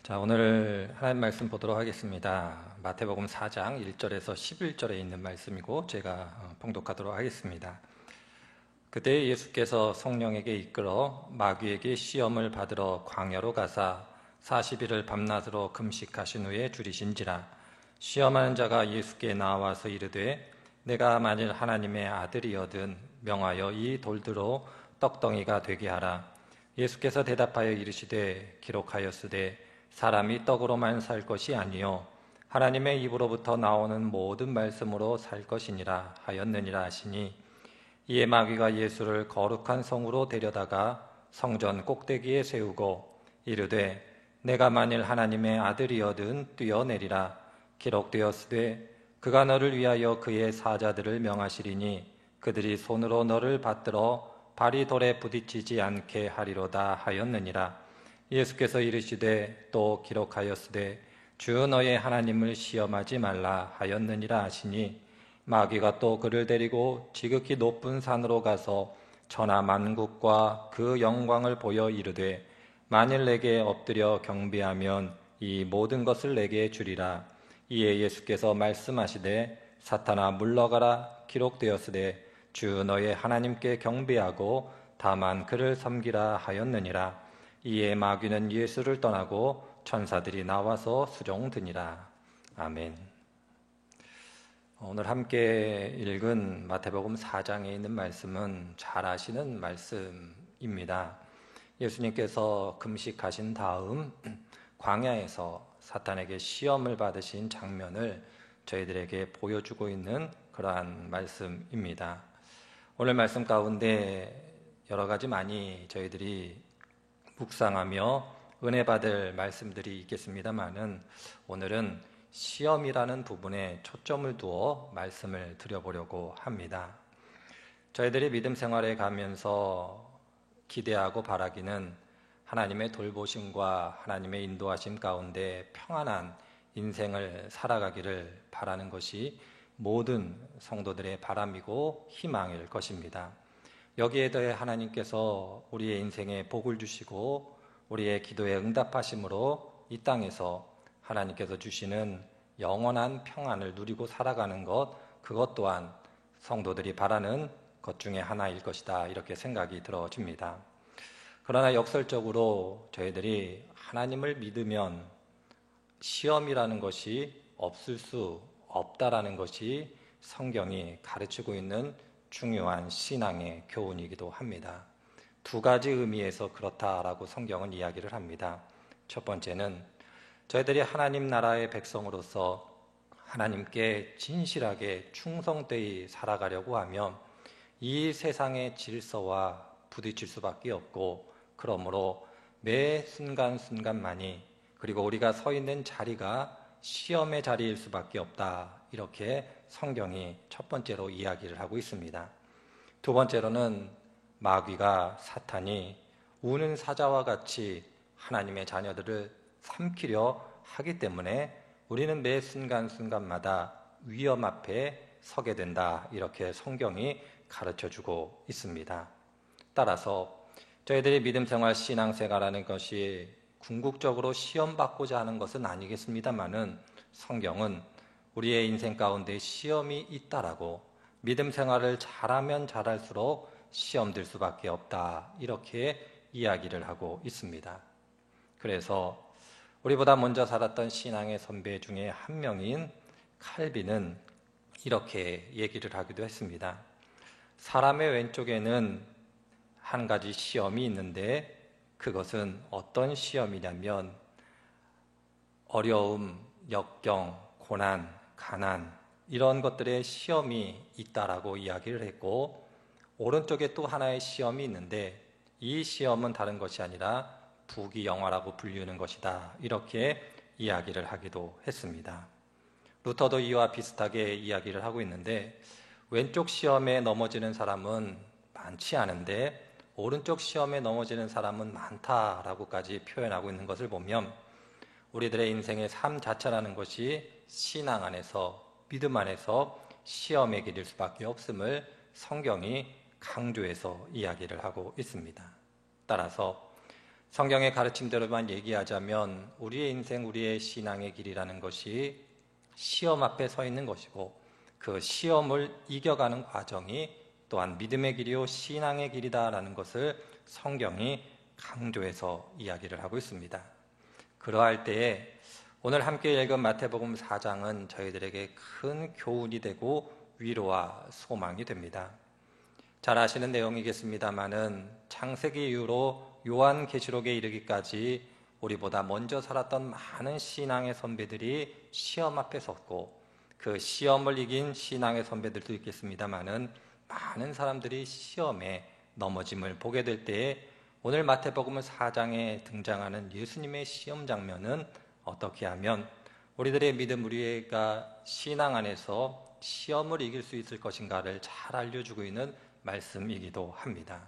자, 오늘 하나님 말씀 보도록 하겠습니다. 마태복음 4장 1절에서 11절에 있는 말씀이고 제가 봉독하도록 하겠습니다. 그때 예수께서 성령에게 이끌어 마귀에게 시험을 받으러 광야로 가사 40일을 밤낮으로 금식하신 후에 줄이신지라. 시험하는 자가 예수께 나와서 이르되 내가 만일 하나님의 아들이거든 명하여 이 돌들로 떡덩이가 되게 하라. 예수께서 대답하여 이르시되 기록하였으되 사람이 떡으로만 살 것이 아니요 하나님의 입으로부터 나오는 모든 말씀으로 살 것이니라 하였느니라 하시니, 이에 마귀가 예수를 거룩한 성으로 데려다가 성전 꼭대기에 세우고 이르되 내가 만일 하나님의 아들이거든 뛰어내리라. 기록되었으되 그가 너를 위하여 그의 사자들을 명하시리니 그들이 손으로 너를 받들어 발이 돌에 부딪히지 않게 하리로다 하였느니라. 예수께서 이르시되 또 기록하였으되 주 너의 하나님을 시험하지 말라 하였느니라 하시니, 마귀가 또 그를 데리고 지극히 높은 산으로 가서 천하 만국과 그 영광을 보여 이르되 만일 내게 엎드려 경배하면 이 모든 것을 내게 주리라. 이에 예수께서 말씀하시되 사탄아 물러가라. 기록되었으되 주 너의 하나님께 경배하고 다만 그를 섬기라 하였느니라. 이에 마귀는 예수를 떠나고 천사들이 나와서 수종드니라. 아멘. 오늘 함께 읽은 마태복음 4장에 있는 말씀은 잘 아시는 말씀입니다. 예수님께서 금식하신 다음 광야에서 사탄에게 시험을 받으신 장면을 저희들에게 보여주고 있는 그러한 말씀입니다. 오늘 말씀 가운데 여러 가지 많이 저희들이 묵상하며 은혜 받을 말씀들이 있겠습니다마는 오늘은 시험이라는 부분에 초점을 두어 말씀을 드려보려고 합니다. 저희들이 믿음 생활에 가면서 기대하고 바라기는 하나님의 돌보심과 하나님의 인도하심 가운데 평안한 인생을 살아가기를 바라는 것이 모든 성도들의 바람이고 희망일 것입니다. 여기에 더해 하나님께서 우리의 인생에 복을 주시고 우리의 기도에 응답하심으로 이 땅에서 하나님께서 주시는 영원한 평안을 누리고 살아가는 것, 그것 또한 성도들이 바라는 것 중에 하나일 것이다, 이렇게 생각이 들어집니다. 그러나 역설적으로 저희들이 하나님을 믿으면 시험이라는 것이 없을 수 없다라는 것이 성경이 가르치고 있는 중요한 신앙의 교훈이기도 합니다. 두 가지 의미에서 그렇다라고 성경은 이야기를 합니다. 첫 번째는 저희들이 하나님 나라의 백성으로서 하나님께 진실하게 충성되이 살아가려고 하면 이 세상의 질서와 부딪힐 수밖에 없고, 그러므로 매 순간순간만이, 그리고 우리가 서 있는 자리가 시험의 자리일 수밖에 없다, 이렇게 성경이 첫 번째로 이야기를 하고 있습니다. 두 번째로는 마귀가, 사탄이 우는 사자와 같이 하나님의 자녀들을 삼키려 하기 때문에 우리는 매 순간순간마다 위험 앞에 서게 된다, 이렇게 성경이 가르쳐주고 있습니다. 따라서 저희들이 믿음생활 신앙생활하는 것이 궁극적으로 시험받고자 하는 것은 아니겠습니다마는 성경은 우리의 인생 가운데 시험이 있다라고, 믿음 생활을 잘하면 잘할수록 시험 들 수밖에 없다, 이렇게 이야기를 하고 있습니다. 그래서 우리보다 먼저 살았던 신앙의 선배 중에 한 명인 칼빈은 이렇게 얘기를 하기도 했습니다. 사람의 왼쪽에는 한 가지 시험이 있는데 그것은 어떤 시험이냐면 어려움, 역경, 고난, 가난, 이런 것들의 시험이 있다라고 이야기를 했고, 오른쪽에 또 하나의 시험이 있는데 이 시험은 다른 것이 아니라 부귀영화라고 불리는 것이다, 이렇게 이야기를 하기도 했습니다. 루터도 이와 비슷하게 이야기를 하고 있는데, 왼쪽 시험에 넘어지는 사람은 많지 않은데 오른쪽 시험에 넘어지는 사람은 많다라고까지 표현하고 있는 것을 보면 우리들의 인생의 삶 자체라는 것이 신앙 안에서, 믿음 안에서 시험의 길일 수밖에 없음을 성경이 강조해서 이야기를 하고 있습니다. 따라서 성경의 가르침대로만 얘기하자면 우리의 인생, 우리의 신앙의 길이라는 것이 시험 앞에 서 있는 것이고, 그 시험을 이겨가는 과정이 또한 믿음의 길이요 신앙의 길이다라는 것을 성경이 강조해서 이야기를 하고 있습니다. 그러할 때에 오늘 함께 읽은 마태복음 4장은 저희들에게 큰 교훈이 되고 위로와 소망이 됩니다. 잘 아시는 내용이겠습니다마는 창세기 이후로 요한계시록에 이르기까지 우리보다 먼저 살았던 많은 신앙의 선배들이 시험 앞에 섰고, 그 시험을 이긴 신앙의 선배들도 있겠습니다마는 많은 사람들이 시험에 넘어짐을 보게 될 때에 오늘 마태복음 4장에 등장하는 예수님의 시험 장면은 어떻게 하면 우리들의 믿음, 우리가 신앙 안에서 시험을 이길 수 있을 것인가를 잘 알려주고 있는 말씀이기도 합니다.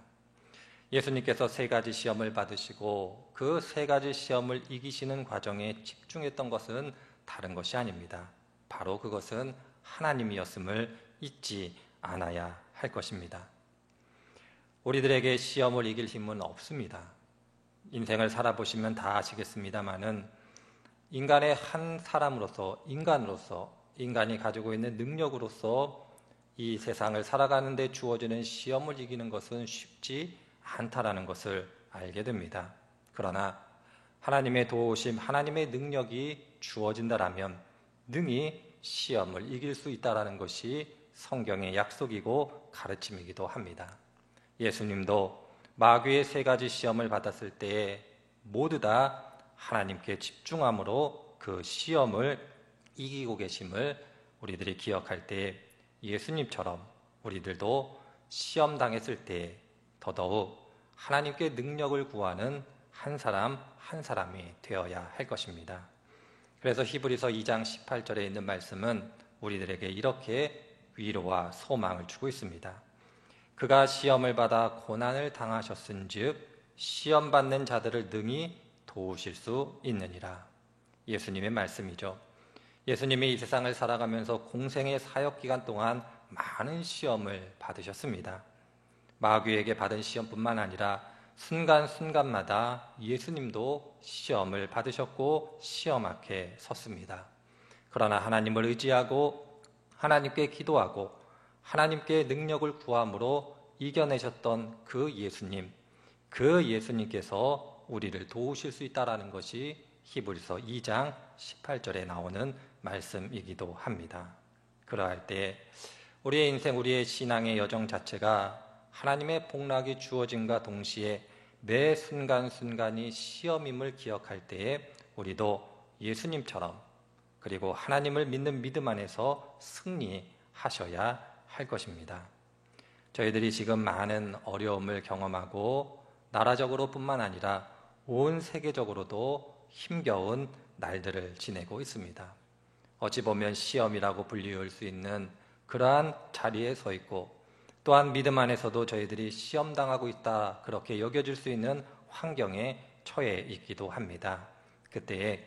예수님께서 3가지 시험을 받으시고 그 3가지 시험을 이기시는 과정에 집중했던 것은 다른 것이 아닙니다. 바로 그것은 하나님이었음을 잊지 않아야 할 것입니다. 우리들에게 시험을 이길 힘은 없습니다. 인생을 살아보시면 다 아시겠습니다마는 인간의 한 사람으로서, 인간이 가지고 있는 능력으로서 이 세상을 살아가는 데 주어지는 시험을 이기는 것은 쉽지 않다라는 것을 알게 됩니다. 그러나 하나님의 도우심, 하나님의 능력이 주어진다라면 능히 시험을 이길 수 있다라는 것이 성경의 약속이고 가르침이기도 합니다. 예수님도 마귀의 3가지 시험을 받았을 때에 모두 다 하나님께 집중함으로 그 시험을 이기고 계심을 우리들이 기억할 때 예수님처럼 우리들도 시험 당했을 때 더더욱 하나님께 능력을 구하는 한 사람 한 사람이 되어야 할 것입니다. 그래서 히브리서 2장 18절에 있는 말씀은 우리들에게 이렇게 위로와 소망을 주고 있습니다. 그가 시험을 받아 고난을 당하셨은즉 시험 받는 자들을 능히 도우실 수 있느니라. 예수님의 말씀이죠. 예수님이 이 세상을 살아가면서 공생의 사역 기간 동안 많은 시험을 받으셨습니다. 마귀에게 받은 시험뿐만 아니라 순간순간마다 예수님도 시험을 받으셨고 시험 앞에 섰습니다. 그러나 하나님을 의지하고 하나님께 기도하고 하나님께 능력을 구함으로 이겨내셨던 그 예수님께서 우리를 도우실 수 있다는 것이 히브리서 2장 18절에 나오는 말씀이기도 합니다. 그러할 때 우리의 인생, 우리의 신앙의 여정 자체가 하나님의 복락이 주어짐과 동시에 매 순간순간이 시험임을 기억할 때에 우리도 예수님처럼 그리고 하나님을 믿는 믿음 안에서 승리하셔야 할 것입니다. 저희들이 지금 많은 어려움을 경험하고 나라적으로 뿐만 아니라 온 세계적으로도 힘겨운 날들을 지내고 있습니다. 어찌 보면 시험이라고 불리울 수 있는 그러한 자리에 서 있고 또한 믿음 안에서도 저희들이 시험당하고 있다 그렇게 여겨질 수 있는 환경에 처해 있기도 합니다. 그때에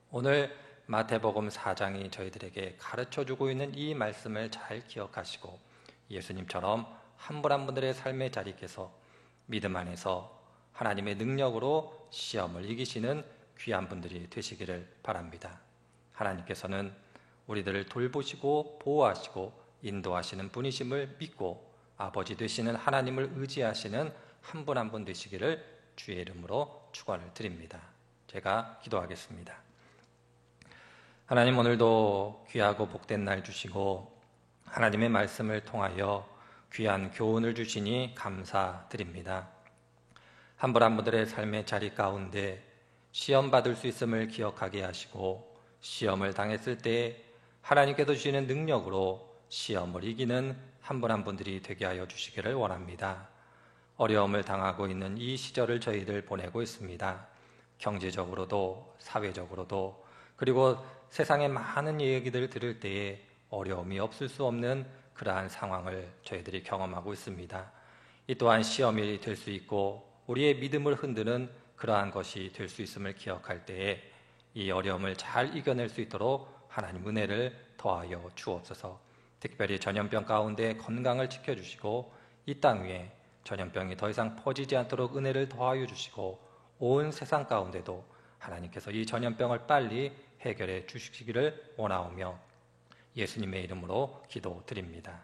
오늘 마태복음 4장이 저희들에게 가르쳐주고 있는 이 말씀을 잘 기억하시고 예수님처럼 한 분 한 분들의 삶의 자리께서 믿음 안에서 하나님의 능력으로 시험을 이기시는 귀한 분들이 되시기를 바랍니다. 하나님께서는 우리들을 돌보시고 보호하시고 인도하시는 분이심을 믿고 아버지 되시는 하나님을 의지하시는 한 분 한 분 되시기를 주의 이름으로 축원을 드립니다. 제가 기도하겠습니다. 하나님, 오늘도 귀하고 복된 날 주시고 하나님의 말씀을 통하여 귀한 교훈을 주시니 감사드립니다. 한 분 한 분들의 삶의 자리 가운데 시험 받을 수 있음을 기억하게 하시고 시험을 당했을 때 하나님께서 주시는 능력으로 시험을 이기는 한 분 한 분들이 되게 하여 주시기를 원합니다. 어려움을 당하고 있는 이 시절을 저희들 보내고 있습니다. 경제적으로도 사회적으로도 그리고 세상의 많은 얘기들을 들을 때에 어려움이 없을 수 없는 그러한 상황을 저희들이 경험하고 있습니다. 이 또한 시험이 될 수 있고 우리의 믿음을 흔드는 그러한 것이 될 수 있음을 기억할 때에 이 어려움을 잘 이겨낼 수 있도록 하나님 은혜를 더하여 주옵소서. 특별히 전염병 가운데 건강을 지켜주시고 이 땅 위에 전염병이 더 이상 퍼지지 않도록 은혜를 더하여 주시고 온 세상 가운데도 하나님께서 이 전염병을 빨리 해결해 주시기를 원하오며 예수님의 이름으로 기도드립니다.